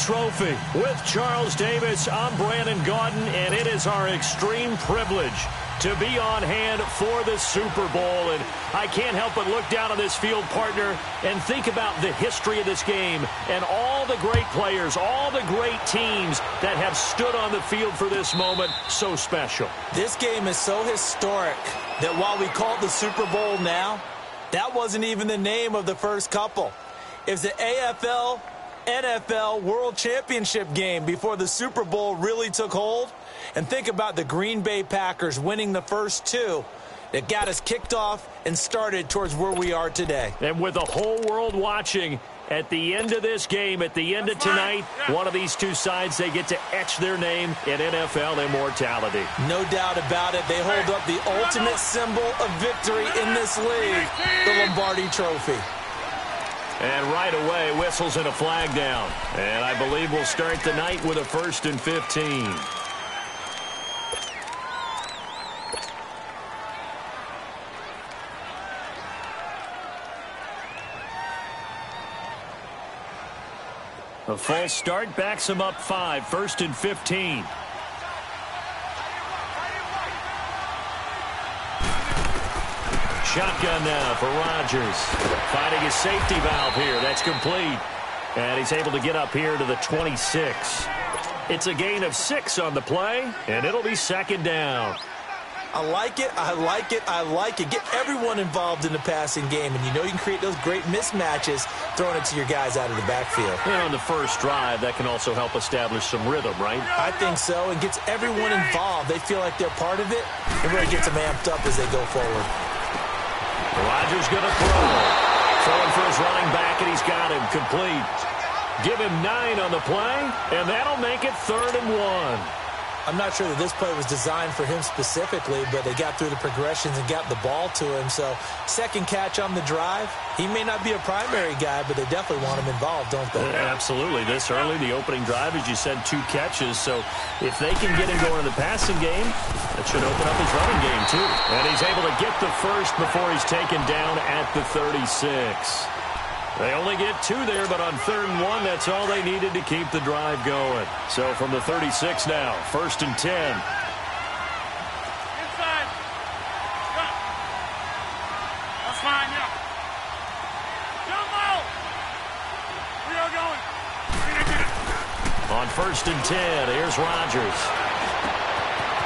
Trophy. With Charles Davis, I'm Brandon Gaudin, and it is our extreme privilege to be on hand for the Super Bowl. And I can't help but look down on this field, partner, and think about the history of this game and all the great players, all the great teams that have stood on the field for this moment. So special. This game is so historic that while we call it the Super Bowl now, that wasn't even the name of the first couple. It was the AFL NFL World Championship game before the Super Bowl really took hold. And think about the Green Bay Packers winning the first two that got us kicked off and started towards where we are today. And with the whole world watching, at the end of this game, at the end of tonight, one of these two sides, they get to etch their name in NFL immortality. No doubt about it. They hold up the ultimate symbol of victory in this league, the Lombardi Trophy. And right away, whistles and a flag down. And I believe we'll start the night with a 1st and 15. A false start backs him up 5, 1st and 15. Shotgun now for Rodgers. Finding his safety valve here. That's complete. And he's able to get up here to the 26. It's a gain of 6 on the play, and it'll be 2nd down. I like it, I like it, I like it. Get everyone involved in the passing game, and you know you can create those great mismatches throwing it to your guys out of the backfield. And on the first drive, that can also help establish some rhythm, right? I think so, and gets everyone involved. They feel like they're part of it, and really gets them amped up as they go forward. Rodgers going to throw. Throwing for his running back, and he's got him complete. Give him 9 on the play, and that'll make it 3rd and 1. I'm not sure that this play was designed for him specifically, but they got through the progressions and got the ball to him. So, second catch on the drive. He may not be a primary guy, but they definitely want him involved, don't they? Absolutely. This early, the opening drive, as you said, 2 catches. So, if they can get him going in the passing game, that should open up his running game, too. And he's able to get the first before he's taken down at the 36. They only get 2 there, but on 3rd and 1, that's all they needed to keep the drive going. So from the 36 now, 1st and 10. Inside. Cut. That's fine, yeah. Jump out. We are going. On 1st and 10, here's Rodgers.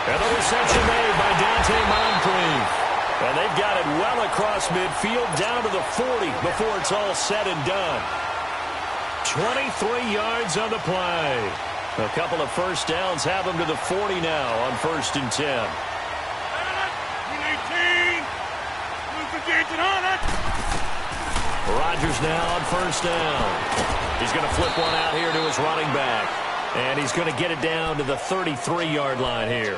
And the reception made by Dante Moncrief. And they've got it well across midfield, down to the 40 before it's all said and done. 23 yards on the play. A couple of first downs have them to the 40 now on 1st and 10. 18. Rodgers now on 1st down. He's going to flip one out here to his running back. And he's going to get it down to the 33-yard line here.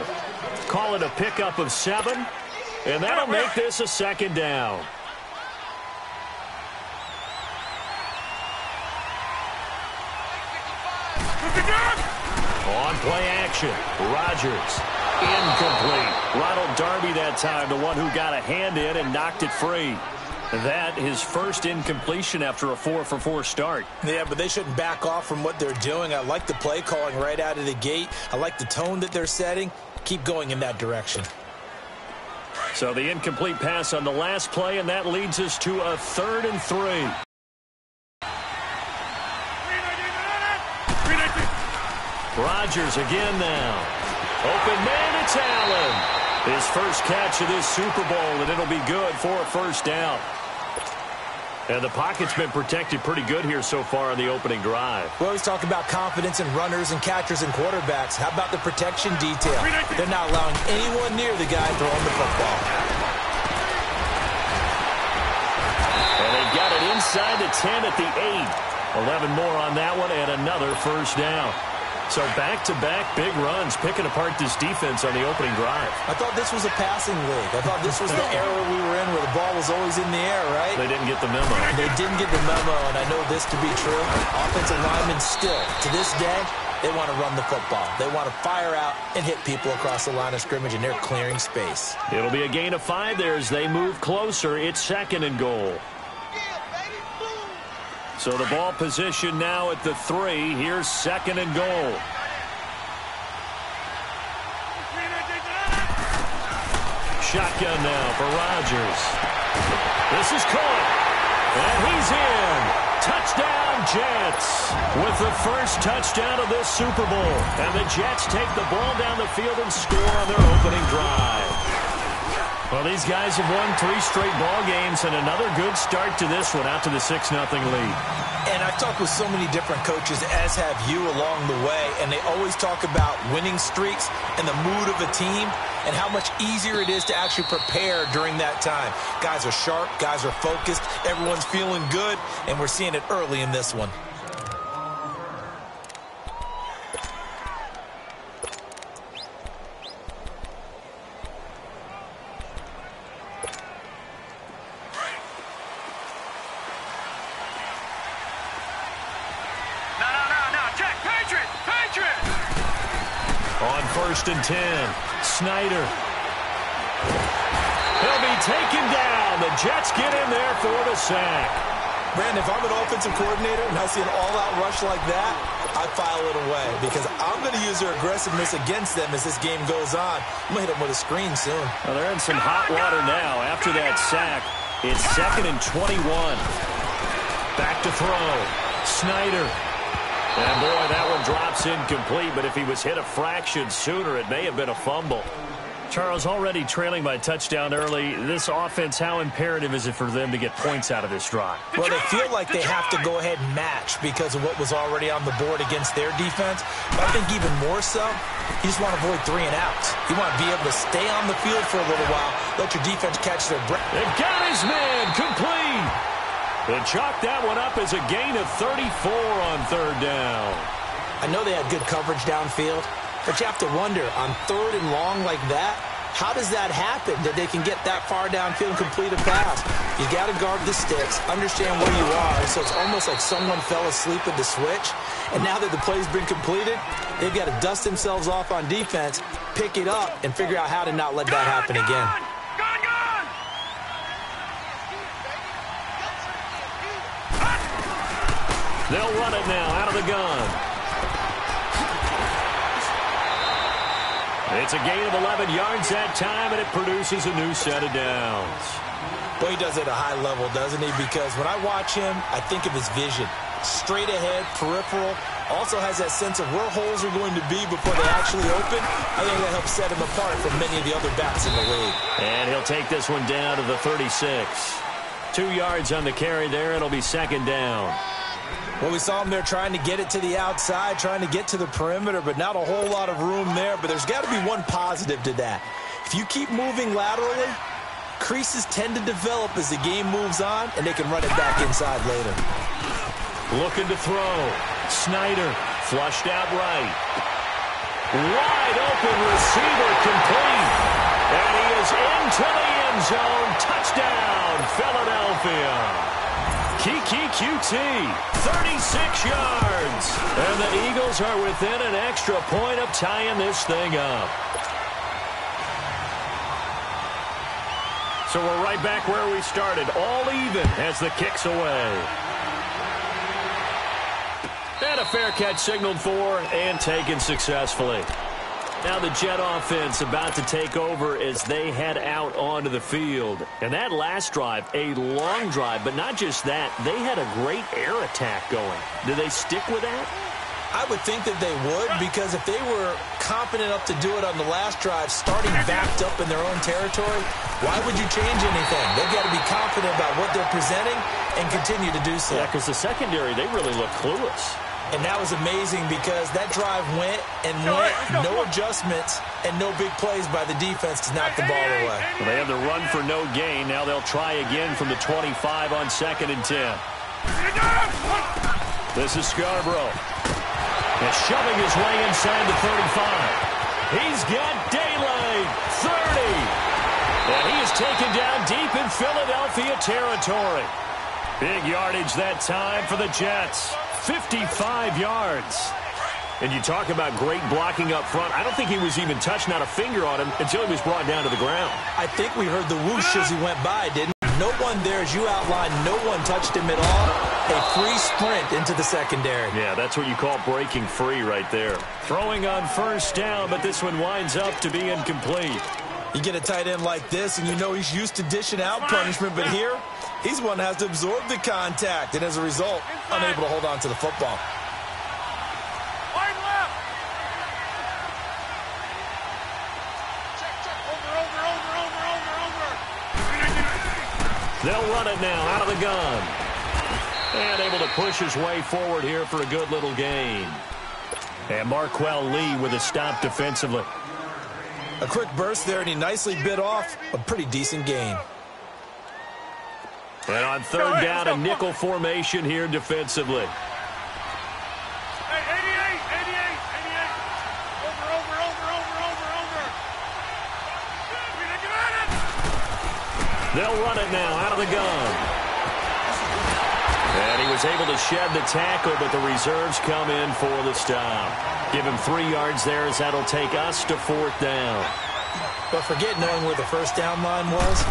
Call it a pickup of 7. And that'll make this a 2nd down. On play action, Rodgers. Incomplete. Ronald Darby that time, the one who got a hand in and knocked it free. That his first incompletion after a 4-for-4 start. Yeah, but they shouldn't back off from what they're doing. I like the play calling right out of the gate. I like the tone that they're setting. Keep going in that direction. So the incomplete pass on the last play, and that leads us to a 3rd and 3. Rodgers again now. Open man, it's Allen. His first catch of this Super Bowl, and it'll be good for a 1st down. And the pocket's been protected pretty good here so far on the opening drive. We always talk about confidence in runners and catchers and quarterbacks. How about the protection detail? They're not allowing anyone near the guy throwing the football. And they've got it inside the 10 at the 8. 11 more on that one, and another 1st down. So back-to-back big runs, picking apart this defense on the opening drive. I thought this was a passing league. I thought this was the era we were in where the ball was always in the air, right? They didn't get the memo. They didn't get the memo, and I know this to be true. Offensive linemen still, to this day, they want to run the football. They want to fire out and hit people across the line of scrimmage, and they're clearing space. It'll be a gain of 5 there as they move closer. It's 2nd and goal. So the ball position now at the 3. Here's 2nd and goal. Shotgun now for Rodgers. This is caught. And he's in. Touchdown, Jets. With the first touchdown of this Super Bowl. And the Jets take the ball down the field and score on their opening drive. Well, these guys have won 3 straight ball games, and another good start to this one out to the 6-0 lead. And I've talked with so many different coaches, as have you, along the way, and they always talk about winning streaks and the mood of a team and how much easier it is to actually prepare during that time. Guys are sharp, guys are focused, everyone's feeling good, and we're seeing it early in this one. On 1st and 10, Snyder. He'll be taken down. The Jets get in there for the sack. Brandon, if I'm an offensive coordinator and I see an all-out rush like that, I file it away because I'm going to use their aggressiveness against them as this game goes on. I'm going to hit them with a screen soon. Well, they're in some hot water now after that sack. It's 2nd and 21. Back to throw. Snyder. And, boy, that one drops incomplete, but if he was hit a fraction sooner, it may have been a fumble. Charles, already trailing by touchdown early, this offense, how imperative is it for them to get points out of this drive? Well, they feel like they have to go ahead and match because of what was already on the board against their defense. But I think even more so, you just want to avoid 3 and outs. You want to be able to stay on the field for a little while, let your defense catch their breath. They've got his man complete. They chalked that one up as a gain of 34 on 3rd down. I know they had good coverage downfield, but you have to wonder, on 3rd and long like that, how does that happen that they can get that far downfield and complete a pass? You got to guard the sticks, understand where you are, so it's almost like someone fell asleep at the switch, and now that the play's been completed, they've got to dust themselves off on defense, pick it up, and figure out how to not let that happen again. They'll run it now out of the gun. It's a gain of 11 yards that time, and it produces a new set of downs. Well, he does it at a high level, doesn't he? Because when I watch him, I think of his vision. Straight ahead, peripheral, also has that sense of where holes are going to be before they actually open. I think that helps set him apart from many of the other backs in the league. And he'll take this one down to the 36. 2 yards on the carry there. It'll be 2nd down. Well, we saw him there trying to get it to the outside, trying to get to the perimeter, but not a whole lot of room there. But there's got to be one positive to that. If you keep moving laterally, creases tend to develop as the game moves on, and they can run it back inside later. Looking to throw. Snyder flushed out right. Wide open receiver complete. And he is into the end zone. Touchdown, Philadelphia. Kiki QT, 36 yards. And the Eagles are within an extra point of tying this thing up. So we're right back where we started, all even as the kick's away. And a fair catch signaled for and taken successfully. Now the Jet offense about to take over as they head out onto the field. And that last drive, a long drive, but not just that, they had a great air attack going. Do they stick with that? I would think that they would, because if they were confident enough to do it on the last drive, starting backed up in their own territory, why would you change anything? They've got to be confident about what they're presenting and continue to do so. Yeah, because the secondary, they really look clueless. And that was amazing because that drive went and went, no adjustments, and no big plays by the defense to knock the ball away. Well, they have the run for no gain. Now they'll try again from the 25 on 2nd and 10. This is Scarborough. And shoving his way inside the 35. He's got daylight. 30. And he is taken down deep in Philadelphia territory. Big yardage that time for the Jets. 55 yards. And you talk about great blocking up front. I don't think he was even touched, not a finger on him, until he was brought down to the ground. I think we heard the whoosh as he went by, didn't we? No one there, as you outlined, no one touched him at all. a free sprint into the secondary. Yeah, that's what you call breaking free right there. Throwing on first down, but this one winds up to be incomplete. You get a tight end like this, and you know he's used to dishing out punishment, but here, he's one that has to absorb the contact, and as a result, unable to hold on to the football. Wide left. Check. Over. They'll run it now out of the gun. And able to push his way forward here for a good little gain. And Marquell Lee with a stop defensively. A quick burst there, and he nicely bit off a pretty decent gain. And on third down, a nickel formation here defensively. Hey, 88. Over. Get at it. They'll run it now out of the gun. And he was able to shed the tackle, but the reserves come in for the stop. Give him 3 yards there as that'll take us to fourth down. But forget knowing where the first down line was.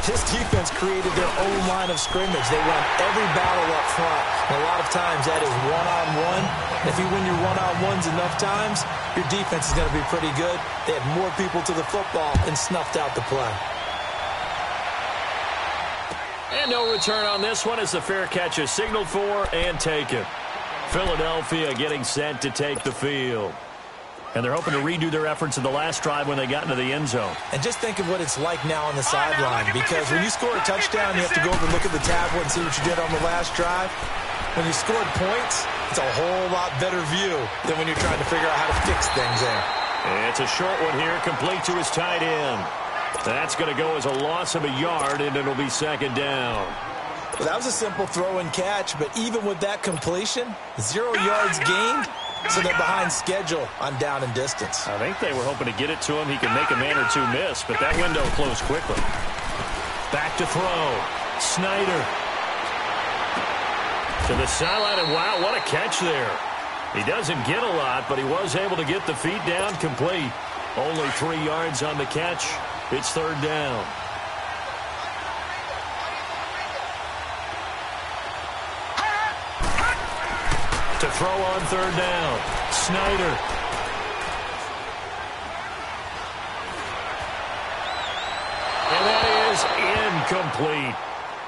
This defense created their own line of scrimmage. They won every battle up front. And a lot of times that is one-on-one. If you win your one-on-ones enough times, your defense is going to be pretty good. They had more people to the football and snuffed out the play. And no return on this one as the fair catch is signaled for and taken. Philadelphia getting set to take the field. And they're hoping to redo their efforts in the last drive when they got into the end zone. And just think of what it's like now on the sideline, because when you score a touchdown, you have to go over and look at the tablet and see what you did on the last drive. When you scored points, it's a whole lot better view than when you're trying to figure out how to fix things there. And it's a short one here, complete to his tight end. That's going to go as a loss of a yard, and it'll be second down. Well, that was a simple throw and catch, but even with that completion, 0 yards gained, so they're behind schedule on down and distance. I think they were hoping to get it to him. He could make a man or two miss, but that window closed quickly. Back to throw. Snyder. To the sideline, and wow, what a catch there. He doesn't get a lot, but he was able to get the feet down complete. Only 3 yards on the catch. It's third down. To throw on third down, Snyder. And that is incomplete.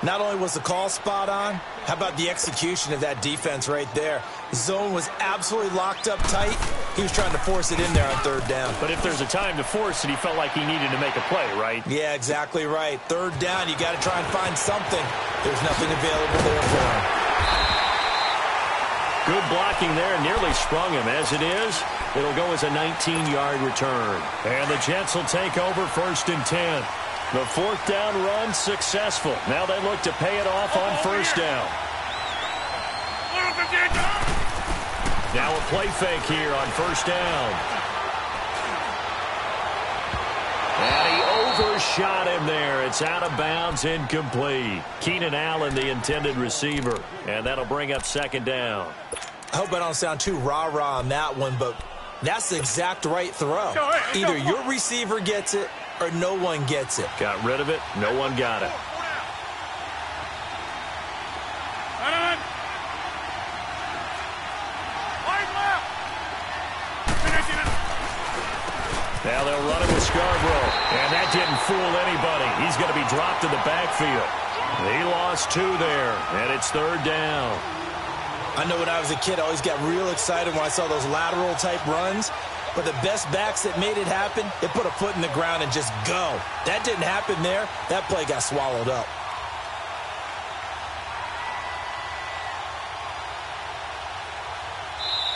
Not only was the call spot on, how about the execution of that defense right there? The zone was absolutely locked up tight. He was trying to force it in there on third down. But if there's a time to force it, he felt like he needed to make a play, right? Yeah, exactly right. Third down, you got to try and find something. There's nothing available there for him. Good blocking there, nearly sprung him. As it is, it'll go as a 19-yard return. And the Jets will take over first and 10. The fourth down run successful. Now they look to pay it off on first down. Now a play fake here on first down. And he overshot him there. It's out of bounds, incomplete. Keenan Allen, the intended receiver. And that'll bring up second down. I hope I don't sound too rah-rah on that one, but that's the exact right throw. Either your receiver gets it or no one gets it. Got rid of it. No one got it. Now they'll run it with Scarborough. And that didn't fool anybody. He's going to be dropped in the backfield. He lost 2 there, and it's third down. I know when I was a kid, I always got real excited when I saw those lateral-type runs. But the best backs that made it happen, they put a foot in the ground and just go. That didn't happen there. That play got swallowed up.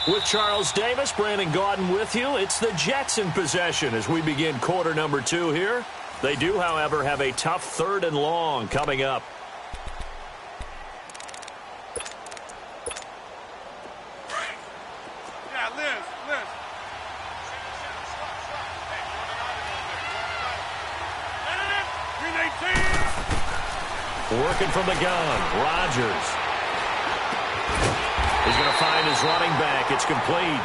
With Charles Davis, Brandon Gaudin with you. It's the Jets in possession as we begin quarter number 2 here. They do, however, have a tough third and long coming up. Yeah, Liz. Working from the gun, Rodgers. He's going to find his running back. It's complete.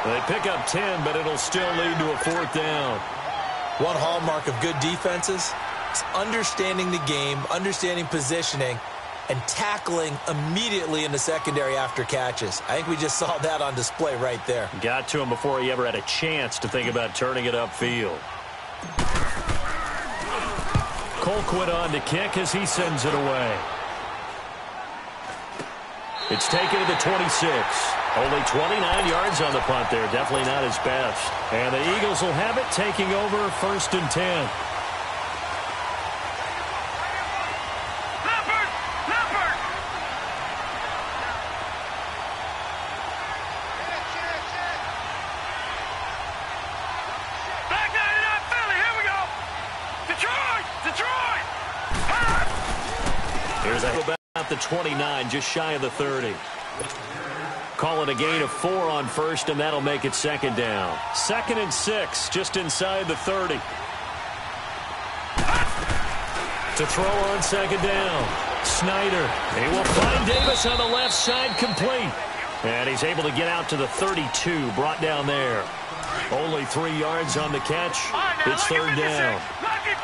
They pick up 10, but it'll still lead to a fourth down. One hallmark of good defenses is understanding the game, understanding positioning, and tackling immediately in the secondary after catches. I think we just saw that on display right there. Got to him before he ever had a chance to think about turning it upfield. Colquitt on to kick as he sends it away. It's taken to the 26. Only 29 yards on the punt there. Definitely not his best. And the Eagles will have it, taking over 1st and 10. Here's about the 29, just shy of the 30. Call it a gain of 4 on 1st, and that'll make it 2nd down. 2nd and 6, just inside the 30. To throw on 2nd down. Snyder. He will find Davis on the left side, complete. And he's able to get out to the 32, brought down there. Only 3 yards on the catch. It's 3rd down.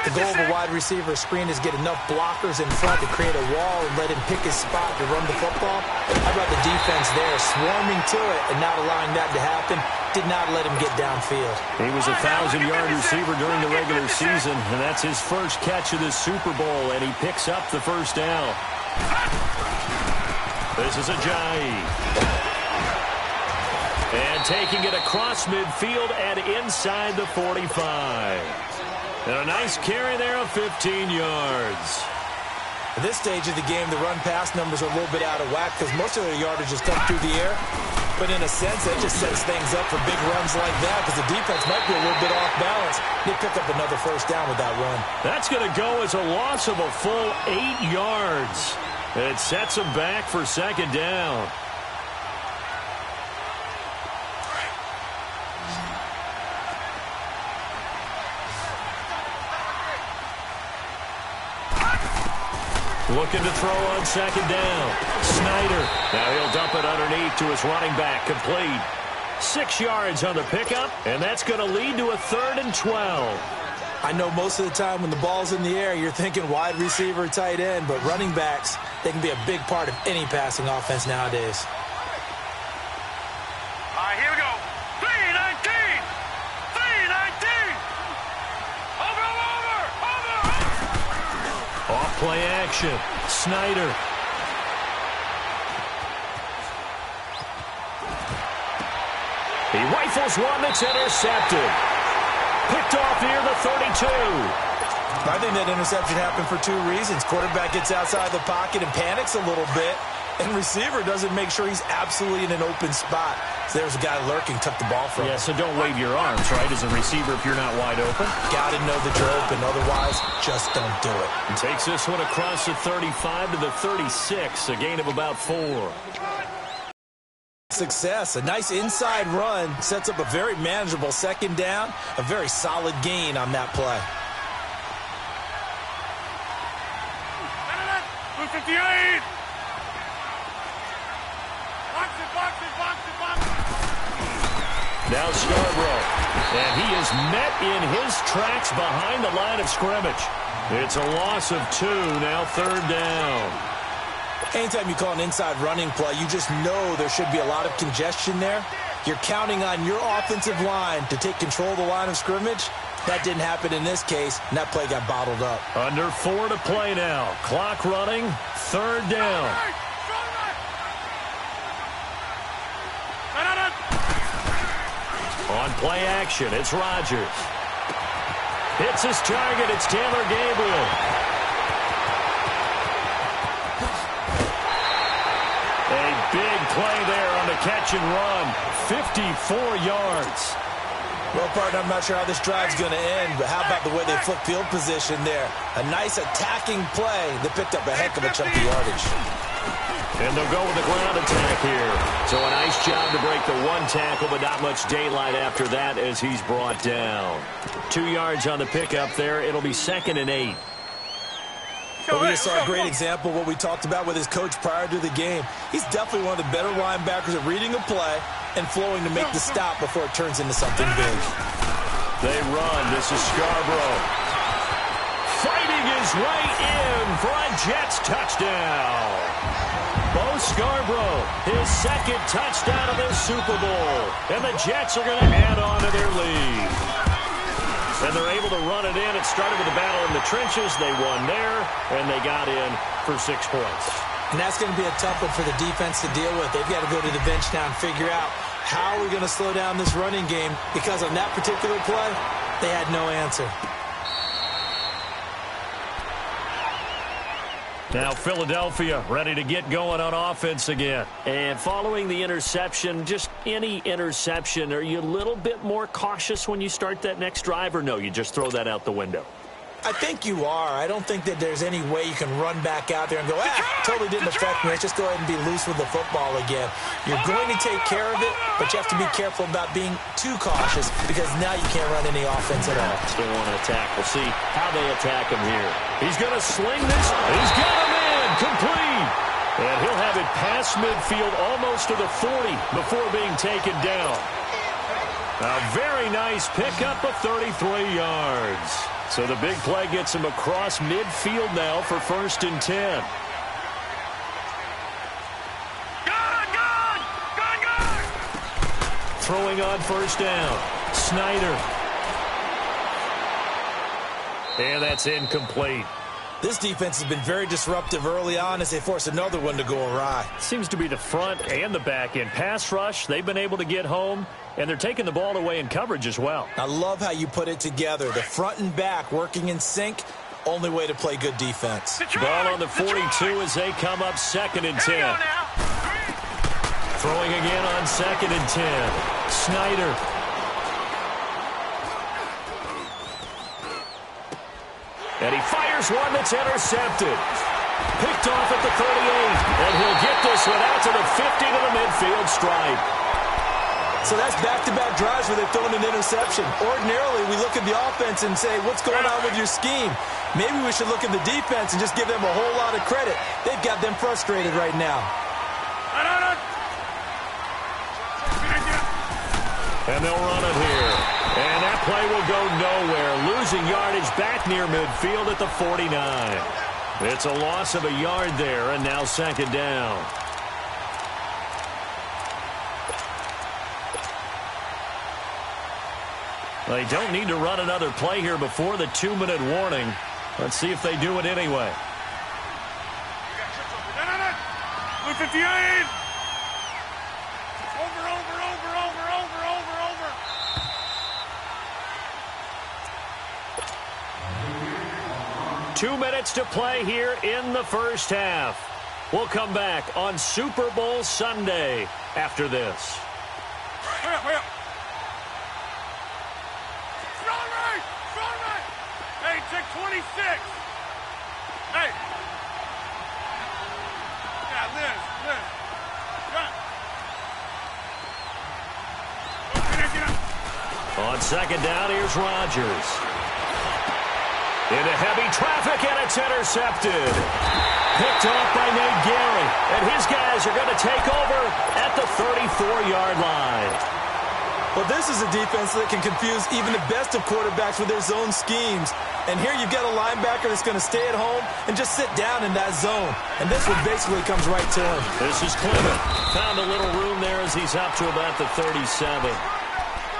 The goal of a wide receiver screen is get enough blockers in front to create a wall and let him pick his spot to run the football. How about the defense there, swarming to it and not allowing that to happen? Did not let him get downfield. He was a 1,000-yard receiver during the regular season, and that's his first catch of the Super Bowl, and he picks up the 1st down. This is Ajayi. And taking it across midfield and inside the 45. And a nice carry there of 15 yards. At this stage of the game, the run-pass numbers are a little bit out of whack because most of their yardage has come through the air. But in a sense, that just sets things up for big runs like that because the defense might be a little bit off balance. They pick up another 1st down with that run. That's going to go as a loss of a full 8 yards. It sets them back for 2nd down. Looking to throw on 2nd down. Snyder. Now he'll dump it underneath to his running back. Complete. 6 yards on the pickup, and that's going to lead to a 3rd and 12. I know most of the time when the ball's in the air, you're thinking wide receiver, tight end, but running backs, they can be a big part of any passing offense nowadays. All right, here we go. 3-19. 3-19. Over. Off play action. Snyder. He rifles one that's intercepted. Picked off near the 32. I think that interception happened for 2 reasons. Quarterback gets outside the pocket and panics a little bit, and receiver doesn't make sure he's absolutely in an open spot. So there's a guy lurking, took the ball from him. Yeah, so don't wave your arms, right, as a receiver if you're not wide open. Got to know that you're open. Otherwise, just don't do it. And takes this one across the 35 to the 36, a gain of about 4. Success. A nice inside run sets up a very manageable 2nd down. A very solid gain on that play. 258. Now Scarborough. And he is met in his tracks behind the line of scrimmage. It's a loss of 2, now 3rd down. Anytime you call an inside running play, you just know there should be a lot of congestion there. You're counting on your offensive line to take control of the line of scrimmage. That didn't happen in this case, and that play got bottled up. Under 4 to play now. Clock running, 3rd down. On play action, it's Rodgers. Hits his target, it's Taylor Gabriel. A big play there on the catch and run. 54 yards. Well, partner, I'm not sure how this drive's going to end, but how about the way they flip field position there? A nice attacking play that picked up a heck of a chunk of yardage. And they'll go with the ground attack here. So a nice job to break the 1 tackle, but not much daylight after that as he's brought down. 2 yards on the pickup there. It'll be 2nd and 8. But we just saw a great example of what we talked about with his coach prior to the game. He's definitely one of the better linebackers at reading a play and flowing to make the stop before it turns into something big. They run. This is Scarborough. Fighting his his way in for a Jets touchdown. Bo Scarborough, his second touchdown of the Super Bowl. And the Jets are going to add on to their lead. And they're able to run it in. It started with a battle in the trenches. They won there, and they got in for 6 points. And that's going to be a tough one for the defense to deal with. They've got to go to the bench now and figure out how are we going to slow down this running game, because on that particular play, they had no answer. Now Philadelphia ready to get going on offense again. And following the interception, just any interception, are you a little bit more cautious when you start that next drive, or no, you just throw that out the window? I think you are. I don't think that there's any way you can run back out there and go, totally didn't affect me. Let's just go ahead and be loose with the football again. You're going to take care of it, but you have to be careful about being too cautious, because now you can't run any offense at all. Still want to attack. We'll see how they attack him here. He's going to sling this. He's got him in. Complete. And he'll have it past midfield almost to the 40 before being taken down. A very nice pickup of 33 yards. So the big play gets him across midfield now for 1st and 10. Throwing on 1st down. Snyder. And that's incomplete. This defense has been very disruptive early on as they force another one to go awry. Seems to be the front and the back end. Pass rush, they've been able to get home, and they're taking the ball away in coverage as well. I love how you put it together. The front and back working in sync, only way to play good defense. Ball on the 42 as they come up 2nd and 10. Throwing again on 2nd and 10. Snyder. And he fires one that's intercepted. Picked off at the 38. And he'll get this one out to the 50 to the midfield stripe. So that's back-to-back drives where they've thrown an interception. Ordinarily, we look at the offense and say, what's going on with your scheme? Maybe we should look at the defense and just give them a whole lot of credit. They've got them frustrated right now. And they'll run it here. And that play will go nowhere. Losing yardage back near midfield at the 49. It's a loss of a yard there, and now 2nd down. They don't need to run another play here before the 2-minute warning. Let's see if they do it anyway. 58. 2 minutes to play here in the 1st half. We'll come back on Super Bowl Sunday after this. Wait up. Strong right. Hey, check 26. Hey. Yeah, Liz. Get up. On 2nd down, here's Rodgers. Into heavy traffic, and it's intercepted. Picked off by Nate Gary. And his guys are going to take over at the 34-yard line. Well, this is a defense that can confuse even the best of quarterbacks with their zone schemes. And here you've got a linebacker that's going to stay at home and just sit down in that zone. And this one basically comes right to him. This is Clement. Found a little room there as he's up to about the 37.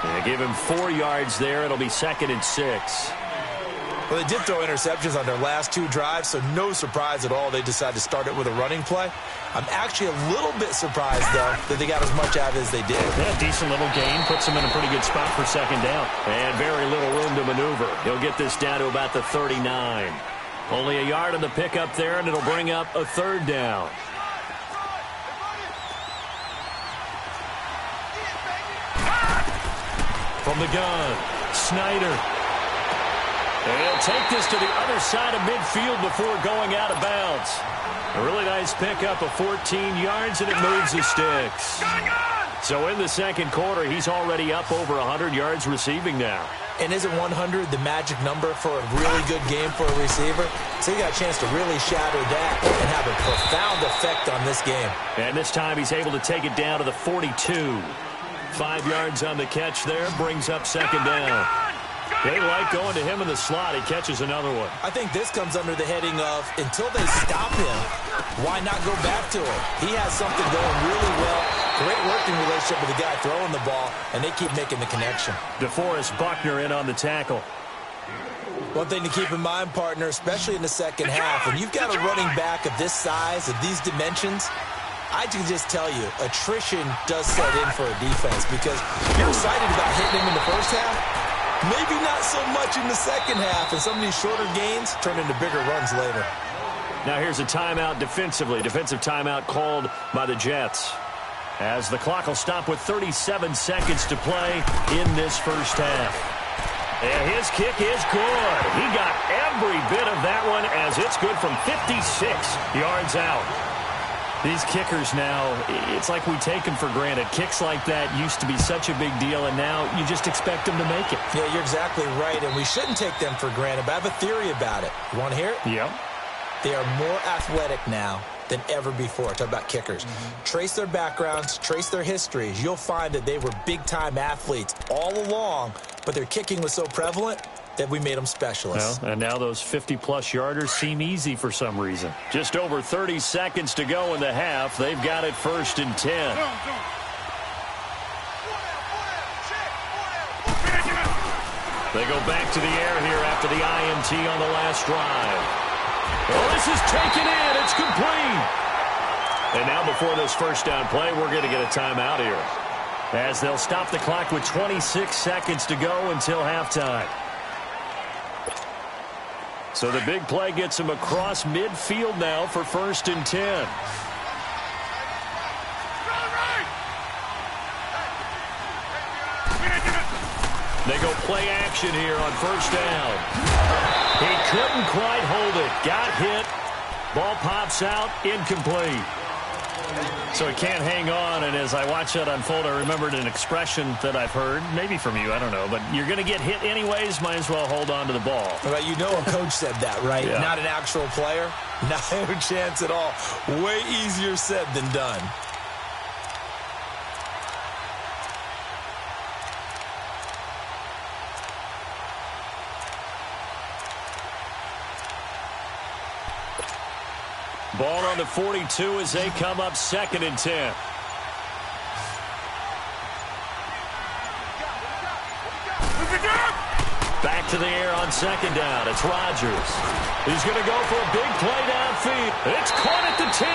They give him 4 yards there. It'll be 2nd and 6. Well, they did throw interceptions on their last 2 drives, so no surprise at all they decided to start it with a running play. I'm actually a little bit surprised, though, that they got as much out of it as they did. Yeah, decent little gain. Puts them in a pretty good spot for 2nd down. And very little room to maneuver. He'll get this down to about the 39. Only a yard on the pickup there, and it'll bring up a 3rd down. From the gun, Snyder. And he'll take this to the other side of midfield before going out of bounds. A really nice pickup of 14 yards, and it moves the sticks. So in the 2nd quarter, he's already up over 100 yards receiving now. And isn't 100 the magic number for a really good game for a receiver? So he got a chance to really shatter that and have a profound effect on this game. And this time he's able to take it down to the 42. 5 yards on the catch there, brings up 2nd down. They like going to him in the slot. He catches another one. I think this comes under the heading of, until they stop him, why not go back to him? He has something going really well. Great working relationship with the guy throwing the ball, and they keep making the connection. DeForest Buckner in on the tackle. One thing to keep in mind, partner, especially in the second half, when you've got a running back of this size, of these dimensions, I can just tell you, attrition does set in for a defense because you're excited about hitting him in the first half. Maybe not so much in the second half, and some of these shorter gains turn into bigger runs later. Now here's a timeout defensively. Defensive timeout called by the Jets. As the clock will stop with 37 seconds to play in this first half. And his kick is good. He got every bit of that one as it's good from 56 yards out. These kickers now, it's like we take them for granted. Kicks like that used to be such a big deal, and now you just expect them to make it. Yeah, you're exactly right, and we shouldn't take them for granted, but I have a theory about it. You want to hear it? Yep. They are more athletic now than ever before. Talk about kickers. Trace their backgrounds, trace their histories. You'll find that they were big-time athletes all along, but their kicking was so prevalent that we made them specialists. Well, and now those 50-plus yarders seem easy for some reason. Just over 30 seconds to go in the half. They've got it 1st and 10. They go back to the air here after the INT on the last drive. Oh, this is taken in. It's complete. And now before this first down play, we're going to get a timeout here, as they'll stop the clock with 26 seconds to go until halftime. So the big play gets him across midfield now for 1st and 10. They go play action here on 1st down. He couldn't quite hold it. Got hit. Ball pops out. Incomplete. So he can't hang on, and as I watch that unfold, I remembered an expression that I've heard, maybe from you, I don't know, but you're going to get hit anyways, might as well hold on to the ball. Well, you know a coach said that, right? Yeah. Not an actual player. No chance at all. Way easier said than done. Ball on the 42 as they come up 2nd and 10. Back to the air on 2nd down. It's Rodgers. He's going to go for a big play downfield. It's caught at the 10.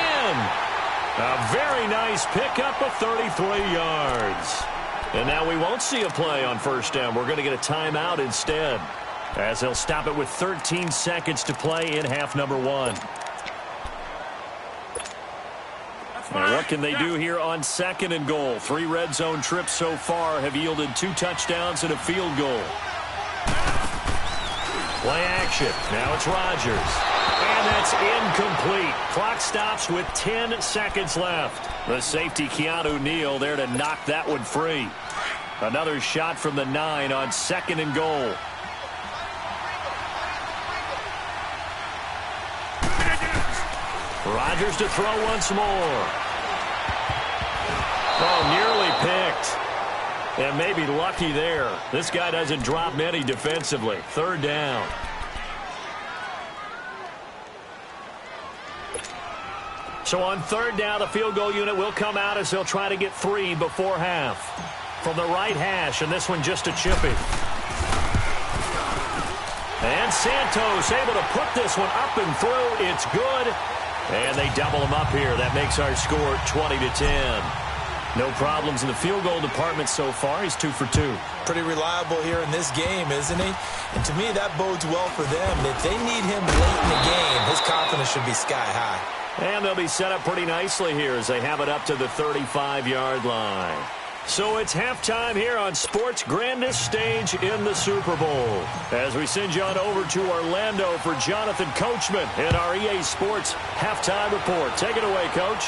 A very nice pickup of 33 yards. And now we won't see a play on 1st down. We're going to get a timeout instead, as they'll stop it with 13 seconds to play in half number 1. Now what can they do here on 2nd and goal? 3 red zone trips so far have yielded 2 touchdowns and a field goal. Play action. Now it's Rodgers. And that's incomplete. Clock stops with 10 seconds left. The safety, Keanu Neal, there to knock that one free. Another shot from the 9 on 2nd and goal. Rodgers to throw once more. Oh, nearly picked. And maybe lucky there. This guy doesn't drop many defensively. 3rd down. So on 3rd down, the field goal unit will come out as they'll try to get 3 before half. From the right hash, and this one just a chippy. And Santos able to put this one up and through. It's good. And they double him up here. That makes our score 20-10. No problems in the field goal department so far. He's 2 for 2. Pretty reliable here in this game, isn't he? And to me, that bodes well for them. If they need him late in the game, his confidence should be sky high. And they'll be set up pretty nicely here as they have it up to the 35-yard line. So it's halftime here on sports' grandest stage in the Super Bowl. As we send you on over to Orlando for Jonathan Coachman in our EA Sports Halftime Report. Take it away, Coach.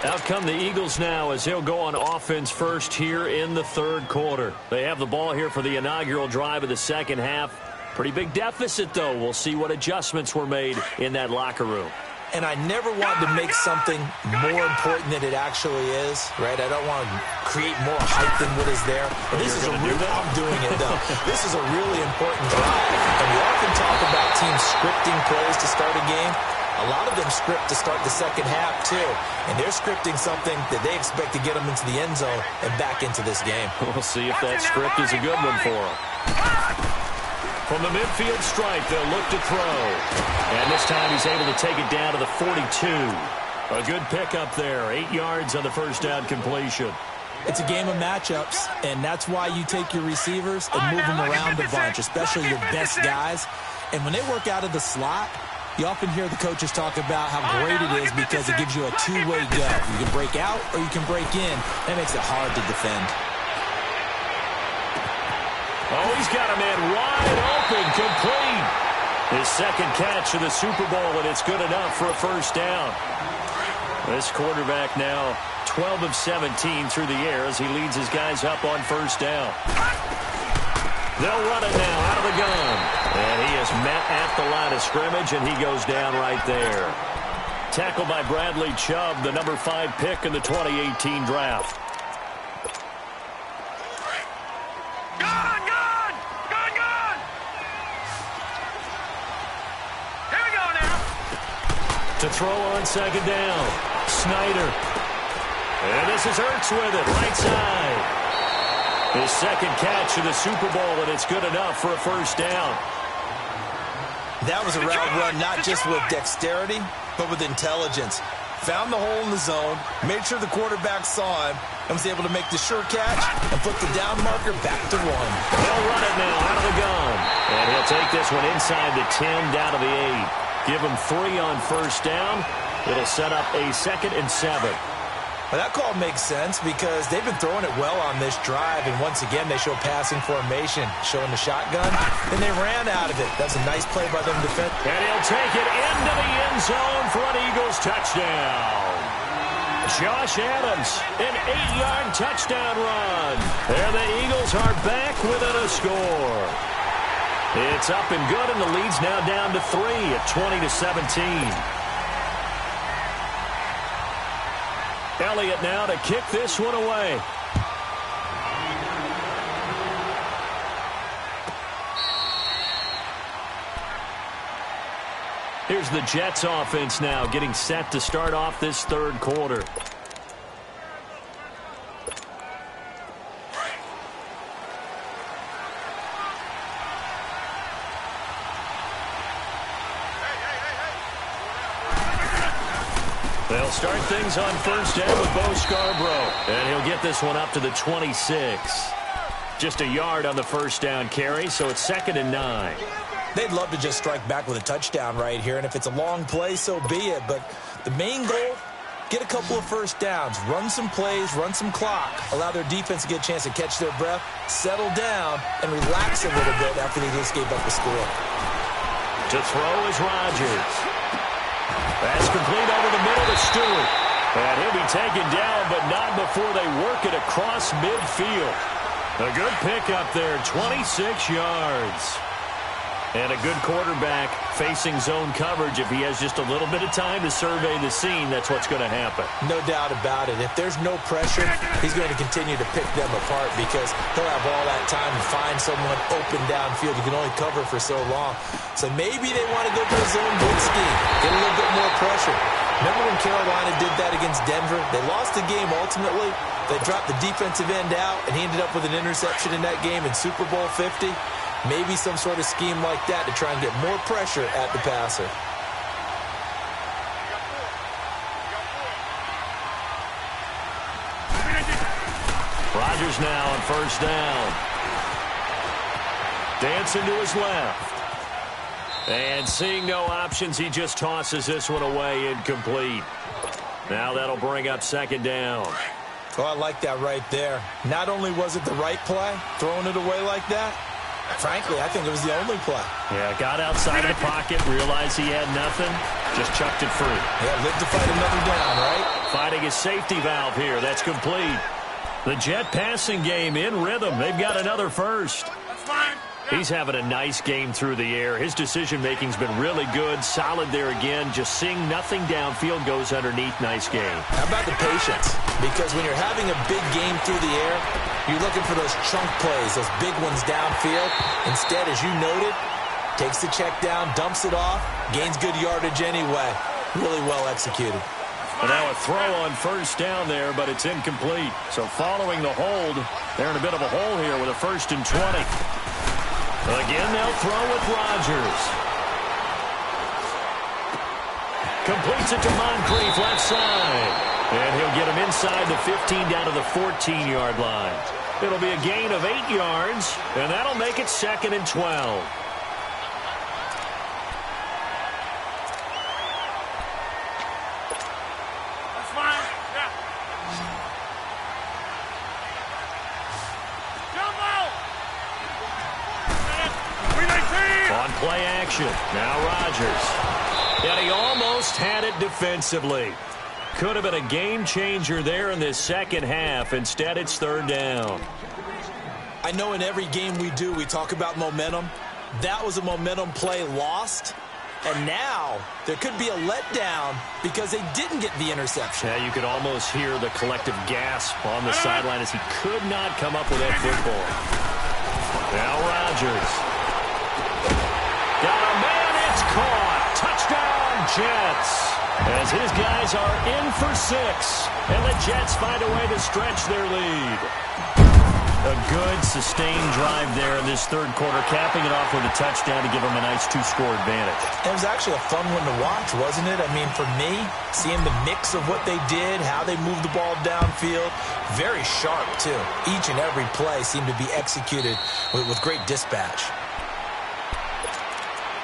Out come the Eagles now as they'll go on offense first here in the 3rd quarter. They have the ball here for the inaugural drive of the second half. Pretty big deficit, though. We'll see what adjustments were made in that locker room. and I never want to make something more important than it actually is, right? I don't want to create more hype than what is there. And this is a real, I'm doing it though. This is a really important drive. And we often talk about teams scripting plays to start a game. A lot of them script to start the second half too. And they're scripting something that they expect to get them into the end zone and back into this game. We'll see if that script is a good one for them. From the midfield stripe, they'll look to throw. And this time he's able to take it down to the 42. A good pickup there. 8 yards on the first down completion. It's a game of matchups, and that's why you take your receivers and move them around a bunch, especially your best guys. And when they work out of the slot, you often hear the coaches talk about how great it is because it gives you a two-way go. You can break out or you can break in. That makes it hard to defend. Oh, he's got a man wide open, complete. His second catch of the Super Bowl, and it's good enough for a first down. This quarterback now 12 of 17 through the air as he leads his guys up on first down. They'll run it now out of the gun. And he is met at the line of scrimmage, and he goes down right there. Tackled by Bradley Chubb, the number 5 pick in the 2018 draft. To throw on second down. Snyder. And this is Ertz with it, right side. His second catch of the Super Bowl, and it's good enough for a first down. That was a route run not just with dexterity, but with intelligence. Found the hole in the zone, made sure the quarterback saw him, and was able to make the sure catch and put the down marker back to run. They'll run it now out of the gun. And he'll take this one inside the 10 down to the 8. Give him 3 on first down. It'll set up a 2nd and 7. Well, that call makes sense because they've been throwing it well on this drive, and once again they show passing formation, showing the shotgun, and they ran out of it. That's a nice play by them defense. And he'll take it into the end zone for an Eagles touchdown. Josh Adams, an 8-yard touchdown run. There the Eagles are back within a score. It's up and good, and the lead's now down to 3 at 20-17. Elliott now to kick this one away. Here's the Jets offense now getting set to start off this third quarter. They'll start things on first down with Bo Scarborough. And he'll get this one up to the 26. Just a yard on the first down carry, so it's 2nd and 9. They'd love to just strike back with a touchdown right here, and if it's a long play, so be it. But the main goal, get a couple of first downs, run some plays, run some clock, allow their defense to get a chance to catch their breath, settle down, and relax a little bit after they just gave up the score. To throw is Rodgers. That's complete over the middle to Stewart. And he'll be taken down, but not before they work it across midfield. A good pickup there, 26 yards. And a good quarterback facing zone coverage. If he has just a little bit of time to survey the scene, that's what's going to happen. No doubt about it. If there's no pressure, he's going to continue to pick them apart because he'll have all that time to find someone open downfield. You can only cover for so long. So maybe they want to go to a zone blitz scheme, get a little bit more pressure. Remember when Carolina did that against Denver? They lost the game ultimately. They dropped the defensive end out, and he ended up with an interception in that game in Super Bowl 50. Maybe some sort of scheme like that to try and get more pressure at the passer. Rodgers now on first down. Dancing to his left. And seeing no options, he just tosses this one away, incomplete. Now that'll bring up 2nd down. Oh, I like that right there. Not only was it the right play, throwing it away like that, frankly, I think it was the only play. Yeah, got outside of the pocket, realized he had nothing, just chucked it free. Yeah, lived to fight another down, right? Finding his safety valve here. That's complete. The Jet passing game in rhythm. They've got another first. That's fine. He's having a nice game through the air. His decision-making's been really good. Solid there again. Just seeing nothing downfield, goes underneath. Nice game. How about the patience? Because when you're having a big game through the air, you're looking for those chunk plays, those big ones downfield. Instead, as you noted, takes the check down, dumps it off, gains good yardage anyway. Really well executed. And now a throw on first down there, but it's incomplete. So following the hold, they're in a bit of a hole here with a 1st and 20. Again, they'll throw with Rodgers. Completes it to Moncrief, left side. And he'll get him inside the 15 down to the 14-yard line. It'll be a gain of 8 yards, and that'll make it 2nd and 12. That's fine. Yeah. Jumbo! On play action, now Rodgers. And he almost had it defensively. Could have been a game changer there in this second half. Instead, it's 3rd down. I know in every game we do, we talk about momentum. That was a momentum play lost. And now there could be a letdown because they didn't get the interception. Yeah, you could almost hear the collective gasp on the sideline as he could not come up with that football. Now Rodgers. Got a man, it's caught. Touchdown, Jets. As his guys are in for 6. And the Jets find a way to stretch their lead. A good, sustained drive there in this 3rd quarter, capping it off with a touchdown to give them a nice 2-score advantage. It was actually a fun one to watch, wasn't it? I mean, for me, seeing the mix of what they did, how they moved the ball downfield, very sharp, too. Each and every play seemed to be executed with great dispatch.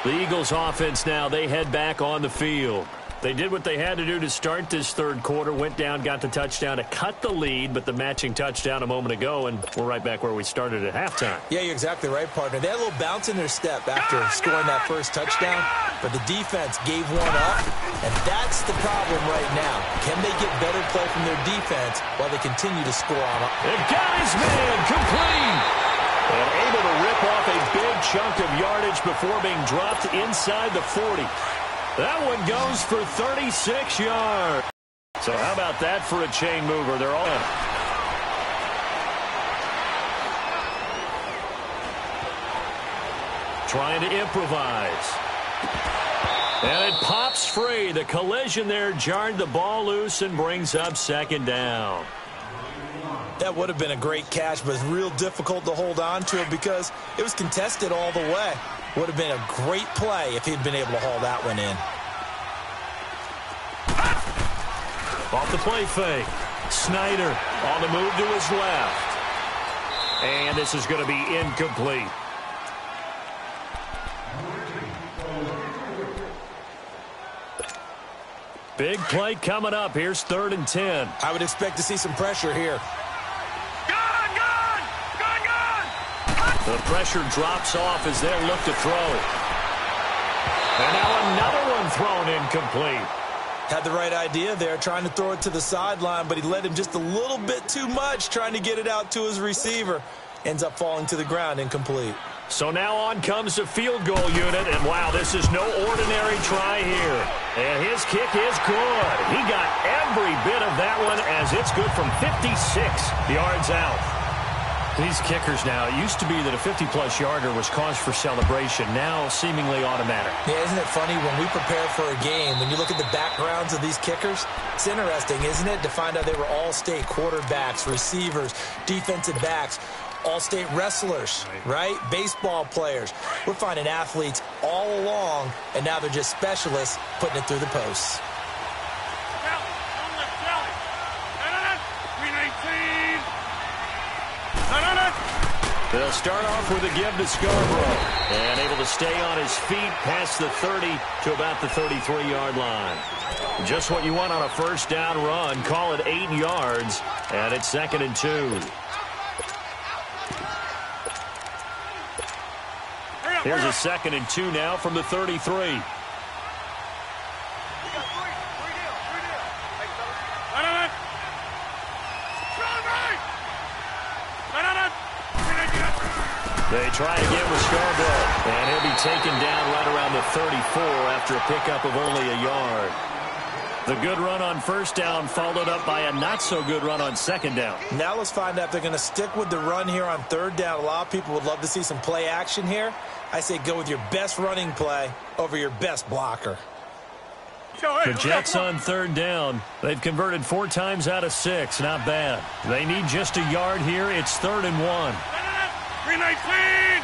The Eagles offense now, they head back on the field. They did what they had to do to start this 3rd quarter, went down, got the touchdown to cut the lead, but the matching touchdown a moment ago, and we're right back where we started at halftime. Yeah, you're exactly right, partner. They had a little bounce in their step after scoring that first touchdown, but the defense gave one up, and that's the problem right now. Can they get better play from their defense while they continue to score on it? It got his man complete. And able to rip off a big chunk of yardage before being dropped inside the 40. That one goes for 36 yards. So how about that for a chain mover? They're all in. Trying to improvise. And it pops free. The collision there jarred the ball loose and brings up 2nd down. That would have been a great catch, but it's real difficult to hold on to it because it was contested all the way. Would have been a great play if he'd been able to haul that one in. Off the play fake. Snyder on the move to his left. And this is going to be incomplete. Big play coming up. Here's 3rd and 10. I would expect to see some pressure here. The pressure drops off as they look to throw. And now another one thrown incomplete. Had the right idea there, trying to throw it to the sideline, but he led him just a little bit too much, trying to get it out to his receiver. Ends up falling to the ground, incomplete. So now on comes the field goal unit, and wow, this is no ordinary try here. And his kick is good. He got every bit of that one as it's good from 56 yards out. These kickers now, it used to be that a 50-plus yarder was cause for celebration, now seemingly automatic. Yeah, isn't it funny when we prepare for a game, when you look at the backgrounds of these kickers, it's interesting, isn't it, to find out they were all-state quarterbacks, receivers, defensive backs, all-state wrestlers, right? Baseball players. We're finding athletes all along, and now they're just specialists putting it through the posts. They'll start off with a give to Scarborough. And able to stay on his feet past the 30 to about the 33-yard line. Just what you want on a 1st down run. Call it 8 yards. And it's 2nd and 2. Here's a 2nd and 2 now from the 33. They try again with Scarborough, and he'll be taken down right around the 34 after a pickup of only a yard. The good run on first down followed up by a not-so-good run on second down. Now let's find out if they're going to stick with the run here on third down. A lot of people would love to see some play action here. I say go with your best running play over your best blocker. The Jets on third down. They've converted 4 times out of 6. Not bad. They need just a yard here. It's 3rd and 1. 319!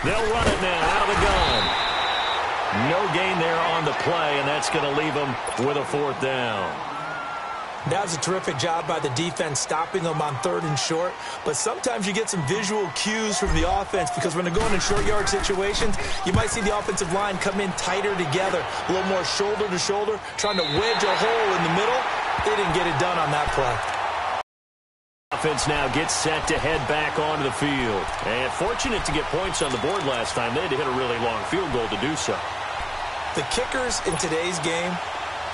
They'll run it now out of the gun. No gain there on the play, and that's going to leave them with a 4th down. That was a terrific job by the defense stopping them on 3rd and short. But sometimes you get some visual cues from the offense because when they're going in short yard situations, you might see the offensive line come in tighter together, a little more shoulder to shoulder, trying to wedge a hole in the middle. They didn't get it done on that play. Offense now gets set to head back onto the field. And fortunate to get points on the board last time. They had to hit a really long field goal to do so. The kickers in today's game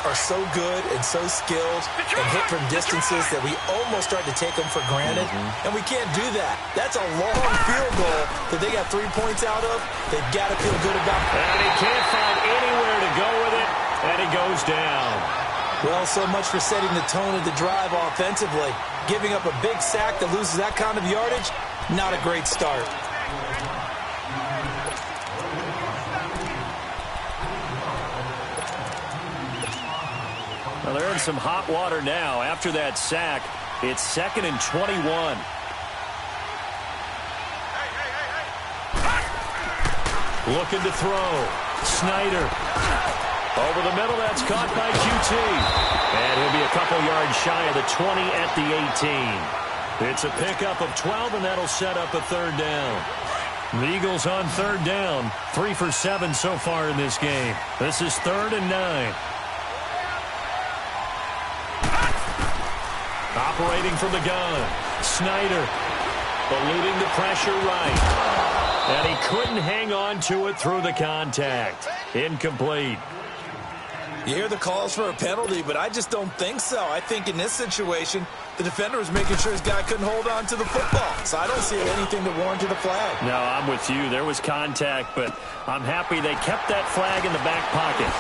are so good and so skilled and hit from distances that we almost start to take them for granted. And we can't do that. That's a long field goal that they got 3 points out of. They've got to feel good about it. And he can't find anywhere to go with it, and he goes down. Well, so much for setting the tone of the drive offensively. Giving up a big sack that loses that kind of yardage, not a great start. Well, they're in some hot water now. After that sack, it's 2nd and 21. Looking to throw. Snyder. Over the middle, that's caught by QT. And he'll be a couple yards shy of the 20 at the 18. It's a pickup of 12, and that'll set up a 3rd down. The Eagles on 3rd down. 3 for 7 so far in this game. This is 3rd and 9. Operating from the gun. Snyder eluding the pressure right. And he couldn't hang on to it through the contact. Incomplete. You hear the calls for a penalty, but I just don't think so. I think in this situation, the defender was making sure his guy couldn't hold on to the football. So I don't see anything that warranted a flag. No, I'm with you. There was contact, but I'm happy they kept that flag in the back pocket.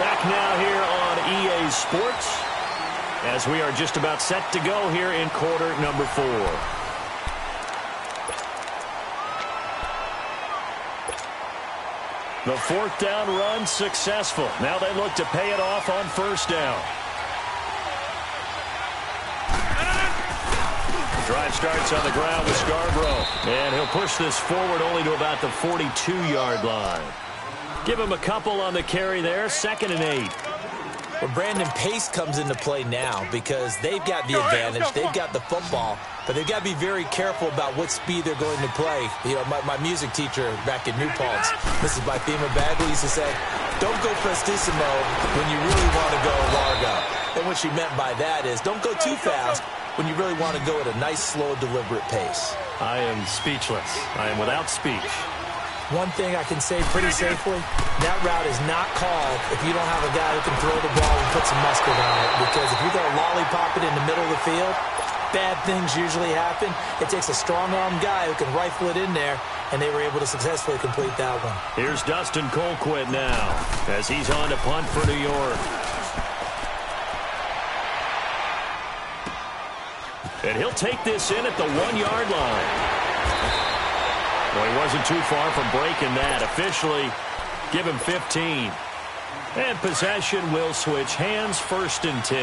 Back now here on EA Sports as we are just about set to go here in quarter number 4. The 4th down run successful. Now they look to pay it off on 1st down. Drive starts on the ground with Scarborough. And he'll push this forward only to about the 42-yard line. Give him a couple on the carry there. 2nd and 8. Well, Brandon, pace comes into play now because they've got the advantage. They've got the football, but they've got to be very careful about what speed they're going to play. You know, my music teacher back in New Paltz, Mrs. Bythema Bagley, used to say, don't go prestissimo when you really want to go largo. And what she meant by that is don't go too fast when you really want to go at a nice, slow, deliberate pace. I am speechless. I am without speech. One thing I can say pretty safely, that route is not called if you don't have a guy who can throw the ball and put some mustard on it. Because if you're going to lollipop it in the middle of the field, bad things usually happen. It takes a strong-armed guy who can rifle it in there, and they were able to successfully complete that one. Here's Dustin Colquitt now as he's on to punt for New York. And he'll take this in at the 1-yard line. Well, he wasn't too far from breaking that. Officially, give him 15. And possession will switch hands. 1st and 10.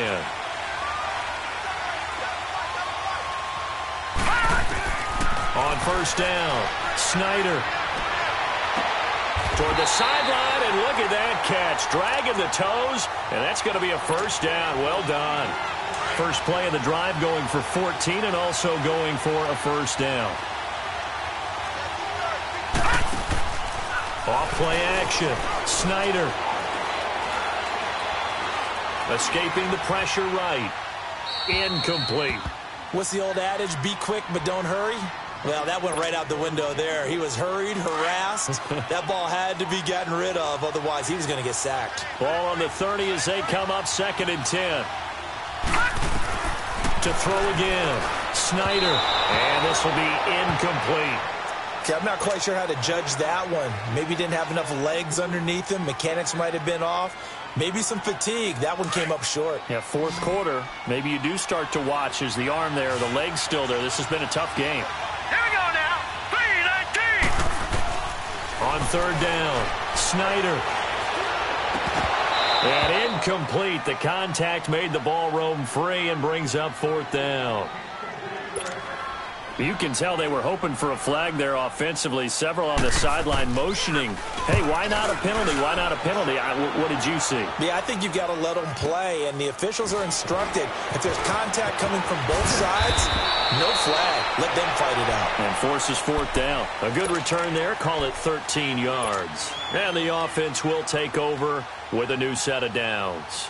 On 1st down, Snyder. Toward the sideline, and look at that catch. Dragging the toes, and that's going to be a 1st down. Well done. First play of the drive going for 14 and also going for a 1st down. Off play action. Snyder. Escaping the pressure right. Incomplete. What's the old adage? Be quick, but don't hurry. Well, that went right out the window there. He was hurried, harassed. That ball had to be gotten rid of. Otherwise, he was going to get sacked. Ball on the 30 as they come up 2nd and 10. To throw again. Snyder. And this will be incomplete. Okay, I'm not quite sure how to judge that one. Maybe he didn't have enough legs underneath him. Mechanics might have been off. Maybe some fatigue. That one came up short. Yeah, 4th quarter. Maybe you do start to watch as the arm there, the leg's still there. This has been a tough game. Here we go now. 3-19. On 3rd down, Snyder. And incomplete. The contact made the ball roam free and brings up 4th down. You can tell they were hoping for a flag there offensively. Several on the sideline motioning. Hey, why not a penalty? Why not a penalty? What did you see? Yeah, I think you've got to let them play, and the officials are instructed. If there's contact coming from both sides, no flag. Let them fight it out. And forces 4th down. A good return there. Call it 13 yards. And the offense will take over with a new set of downs.